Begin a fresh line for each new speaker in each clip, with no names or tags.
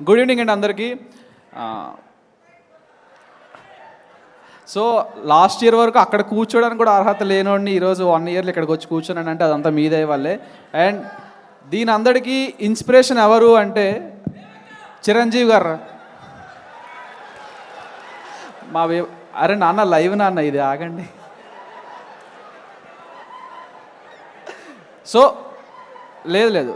Good evening అండి అందరికీ. So last year వరకు అక్కడ కూర్చోడానికి కూడా అర్హత లేనోడిని ఈరోజు 1 ఇయర్లో ఇక్కడికి వచ్చి కూర్చున్నానంటే అదంతా మీదే వాళ్ళే. అండ్ దీని అందరికీ ఇన్స్పిరేషన్ ఎవరు అంటే చిరంజీవి గారు. అరే నాన్న లైవ్ నాన్న ఇది ఆగండి. సో లేదు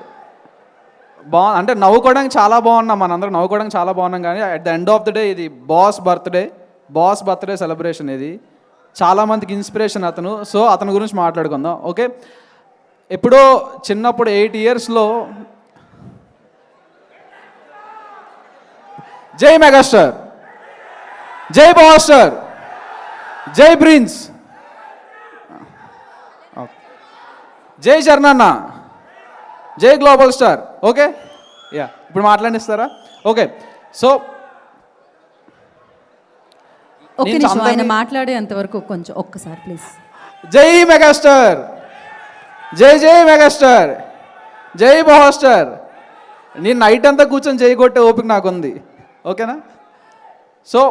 అంటే నవ్వుకోవడానికి చాలా బాగున్నాం, మనందరం నవ్వుకోవడానికి చాలా బాగున్నాం. కానీ at the end of the day ఇది బాస్ బర్త్డే సెలబ్రేషన్. ఇది చాలామందికి ఇన్స్పిరేషన్ అతను. సో అతని గురించి మాట్లాడుకుందాం. ఓకే, ఎప్పుడో చిన్నప్పుడు 8 ఇయర్స్లో జై మెగాస్టార్, జై బాస్టర్, జై ప్రిన్స్, జై చరణన్న, జై గ్లోబల్ స్టార్. ఓకే, ఇప్పుడు మాట్లాడిస్తారా? ఓకే, సో
ఆయన మాట్లాడేంతవరకు కొంచెం ఒక్కసారి ప్లీజ్.
జై మెగాస్టార్, జై మెగాస్టార్, జై బాస్టర్. నేను నైట్ అంతా కూర్చొని జై కొట్టే ఓపిక నాకుంది. ఓకేనా? సో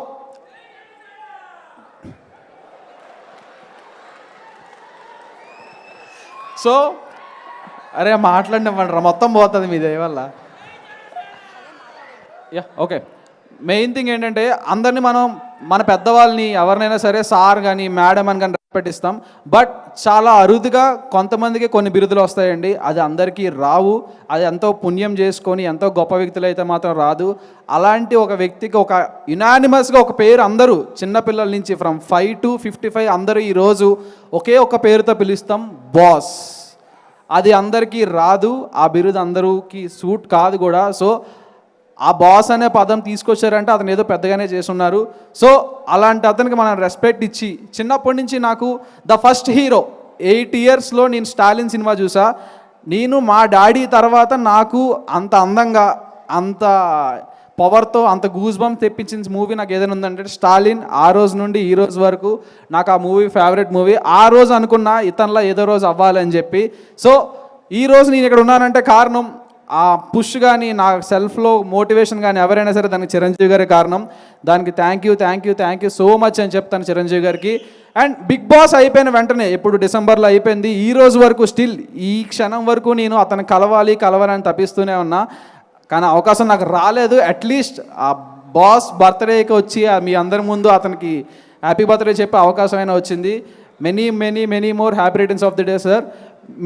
అరే మాట్లాడినవ్వండి, మొత్తం పోతుంది మీ దయ వల్ల. ఓకే, మెయిన్ థింగ్ ఏంటంటే అందరినీ మన పెద్దవాళ్ళని ఎవరినైనా సరే సార్ కానీ మేడం అని కానీ రెస్పెక్ట్ ఇస్తాం. బట్ చాలా అరుదుగా కొంతమందికి కొన్ని బిరుదులు వస్తాయండి. అది అందరికీ రావు. అది ఎంతో పుణ్యం చేసుకొని ఎంతో గొప్ప వ్యక్తులు అయితే మాత్రం రాదు. అలాంటి ఒక వ్యక్తికి ఒక యునానిమస్గా ఒక పేరు అందరూ చిన్నపిల్లల నుంచి ఫ్రమ్ 5 to 55 అందరూ ఈరోజు ఒకే ఒక పేరుతో పిలుస్తాం, బాస్. అది అందరికీ రాదు. ఆ బిరుదు అందరికీ సూట్ కాదు కూడా. సో ఆ బాస్ అనే పదం తీసుకొచ్చారంటే అతను ఏదో పెద్దగానే చేస్తున్నారు. సో అలాంటి అతనికి మనం రెస్పెక్ట్ ఇచ్చి, చిన్నప్పటి నుంచి నాకు ద ఫస్ట్ హీరో 8 ఇయర్స్లో నేను స్టాలిన్ సినిమా చూసా. నేను మా డాడీ తర్వాత నాకు అంత అందంగా, అంత పవర్తో, అంత గూస్ బంప్ తెప్పించిన మూవీ నాకు ఏదైనా ఉందంటే స్టాలిన్. ఆ రోజు నుండి ఈ రోజు వరకు నాకు ఆ మూవీ ఫేవరెట్ మూవీ. ఆ రోజు అనుకున్నా ఇతనిలా ఏదో రోజు అవ్వాలని చెప్పి. సో ఈ రోజు నేను ఇక్కడ ఉన్నానంటే కారణం ఆ పుష్ కానీ, నా సెల్ఫ్లో మోటివేషన్ కానీ ఎవరైనా సరే దానికి చిరంజీవి గారి కారణం. దానికి థ్యాంక్ యూ సో మచ్ అని చెప్తాను చిరంజీవి గారికి. అండ్ బిగ్ బాస్ అయిపోయిన వెంటనే, ఇప్పుడు డిసెంబర్లో అయిపోయింది, ఈ రోజు వరకు స్టిల్ ఈ క్షణం వరకు నేను అతను కలవాలని తప్పిస్తూనే ఉన్నా. కానీ అవకాశం నాకు రాలేదు. అట్లీస్ట్ ఆ బాస్ బర్త్డేకి వచ్చి మీ అందరి ముందు అతనికి హ్యాపీ బర్త్డే చెప్పే అవకాశం అయినా వచ్చింది. Many more happy returns of the day sir.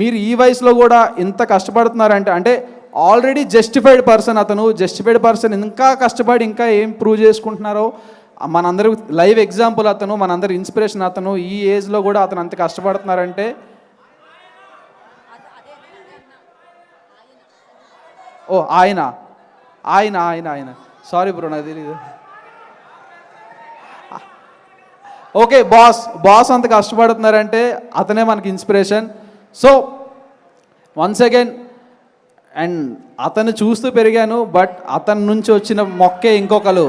మీరు ఈ వయసులో కూడా ఇంత కష్టపడుతున్నారంటే అంటే ఆల్రెడీ జస్టిఫైడ్ పర్సన్ ఇంకా కష్టపడి ఇంకా ఏం ప్రూవ్ చేసుకుంటున్నారో మనందరూ లైవ్ ఎగ్జాంపుల్ అతను, మనందరి ఇన్స్పిరేషన్ అతను. ఈ ఏజ్లో కూడా అతను అంత కష్టపడుతున్నారంటే ఆయన సారీ బ్రో, నాకు తెలీదు. ఓకే, బాస్ అంత కష్టపడుతున్నారంటే అతనే మనకి inspiration. So once again, and అతను చూస్తూ పెరిగాను. బట్ అతని నుంచి వచ్చిన మొక్కే ఇంకొకరు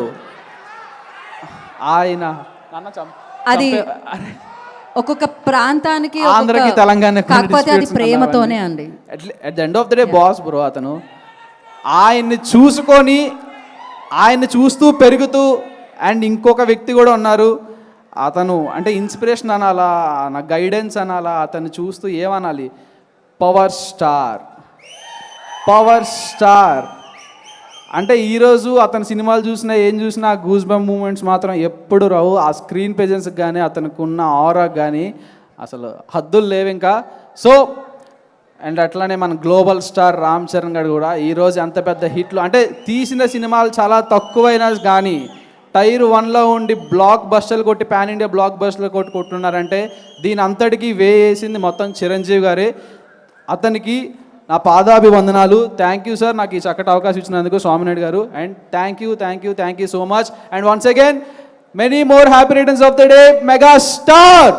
ఆయన.
అది ఒక్కొక్క ప్రాంతానికి,
ఆంధ్రకి, తెలంగాణ,
కాకపోతే అది ప్రేమతోనే అండి.
At the end of the day boss bro అతను. ఆయన్ని చూస్తూ పెరుగుతూ, అండ్ ఇంకొక వ్యక్తి కూడా ఉన్నారు. అతను అంటే ఇన్స్పిరేషన్ అనాలా, నా గైడెన్స్ అనాలా, అతన్ని చూస్తూ ఏమనాలి, పవర్ స్టార్ అంటే ఈరోజు అతని సినిమాలు చూసినా ఏం చూసినా గూస్ బంప్ మూమెంట్స్ మాత్రం ఎప్పుడు రావు. ఆ స్క్రీన్ ప్రెజెన్స్కి కానీ, అతనికి ఉన్న ఆరాకి కానీ అసలు హద్దులు లేవు ఇంకా. సో అండ్ అట్లానే మన గ్లోబల్ స్టార్ రామ్ చరణ్ గారు కూడా ఈరోజు అంత పెద్ద హిట్లు, అంటే తీసిన సినిమాలు చాలా తక్కువైనా కానీ టైర్ 1లో ఉండి బ్లాక్ బస్టర్లు కొట్టి, పాన్ ఇండియా బ్లాక్ బస్టర్లు కొట్టుకుంటున్నారంటే దీని అంతటికీ వేసింది మొత్తం చిరంజీవి గారే. అతనికి నా పాదాభివందనాలు. థ్యాంక్ యూ సార్, నాకు ఈ చక్కటి అవకాశం ఇచ్చినందుకు స్వామినాయుడు గారు. And thank you so much. And once again many more happy returns of the day megastar.